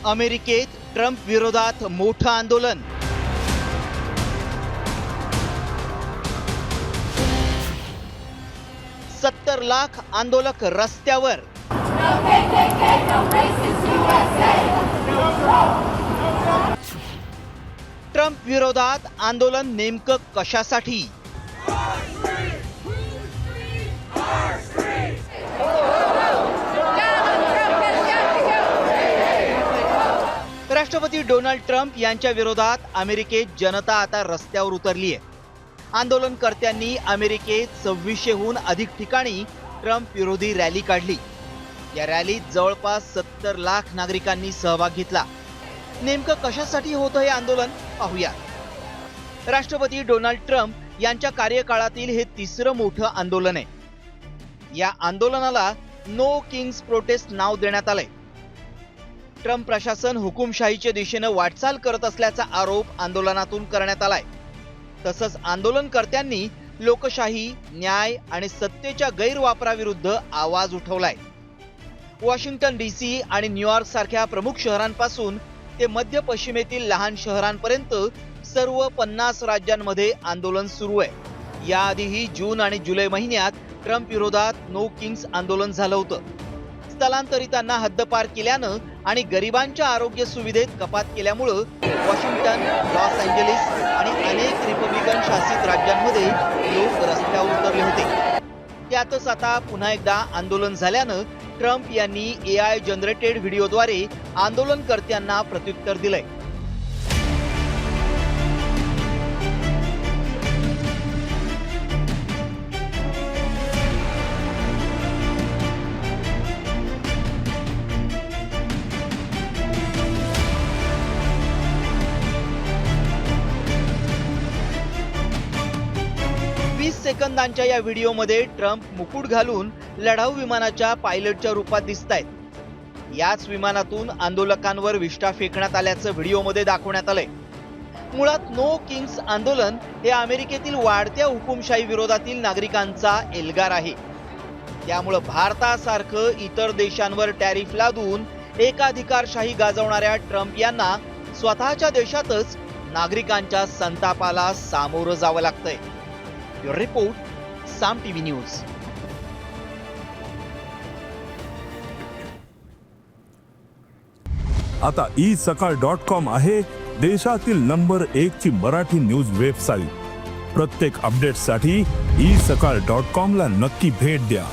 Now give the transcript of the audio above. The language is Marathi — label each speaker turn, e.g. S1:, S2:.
S1: अमेरिकेत ट्रम्प विरोधात मोठं आंदोलन. $70 लाख आंदोलक रस्त्यावर. ट्रम्प विरोधात आंदोलन नेमकं कशासाठी? राष्ट्रपती डोनाल्ड ट्रम्प यांच्या विरोधात अमेरिकेत जनता आता रस्त्यावर उतरली आहे. आंदोलनकर्त्यांनी अमेरिकेत 2600हून अधिक ठिकाणी ट्रम्प विरोधी रॅली काढली. या रॅलीत जवळपास 70 लाख नागरिकांनी सहभाग घेतला. नेमकं कशासाठी होतं हे आंदोलन पाहूया. राष्ट्रपती डोनाल्ड ट्रम्प यांच्या कार्यकाळातील हे तिसरं मोठं आंदोलन आहे. या आंदोलनाला नो किंग्स प्रोटेस्ट नाव देण्यात आलंय. ट्रम्प प्रशासन हुकुमशाहीच्या दिशेनं वाटचाल करत असल्याचा आरोप आंदोलनातून करण्यात आलाय. तसंच आंदोलनकर्त्यांनी लोकशाही, न्याय आणि सत्तेच्या गैरवापराविरुद्ध आवाज उठवलाय. वॉशिंग्टन DC आणि न्यूयॉर्क सारख्या प्रमुख शहरांपासून ते मध्य पश्चिमेतील लहान शहरांपर्यंत सर्व 50 राज्यांमध्ये आंदोलन सुरू आहे. याआधीही जून आणि जुलै महिन्यात ट्रम्प विरोधात नो किंग्स आंदोलन झालं होतं. स्थलांतरितांना हद्दपार केल्यानं आणि गरिबांच्या आरोग्य सुविधेत कपात केल्यामुळं वॉशिंग्टन, लॉस एंजेलिस आणि अनेक रिपब्लिकन शासित राज्यांमध्ये लोक रस्त्यावर उतरले होते. त्यातच आता पुन्हा एकदा आंदोलन झाल्यानं ट्रम्प यांनी AI जनरेटेड व्हिडिओद्वारे आंदोलनकर्त्यांना प्रत्युत्तर दिलंय. सेकंदांच्या या व्हिडिओमध्ये ट्रम्प मुकुट घालून लढाऊ विमानाच्या पायलटच्या रूपात दिसतायत. याच विमानातून आंदोलकांवर विष्ठा फेकण्यात आल्याचं व्हिडिओमध्ये दाखवण्यात आलंय. मुळात नो किंग्स आंदोलन हे अमेरिकेतील वाढत्या हुकुमशाही विरोधातील नागरिकांचा एल्गार आहे. त्यामुळे भारतासारखं इतर देशांवर टॅरिफ लादून एकाधिकारशाही गाजवणाऱ्या ट्रम्प यांना स्वतःच्या देशातच नागरिकांच्या संतापाला सामोरं जावं लागतंय. Your report, Sam TV News.
S2: आता isakal.com आहे देशातील नंबर 1 ची मराठी न्यूज वेबसाईट. प्रत्येक अपडेटसाठी isakal.com ला नक्की भेट द्या.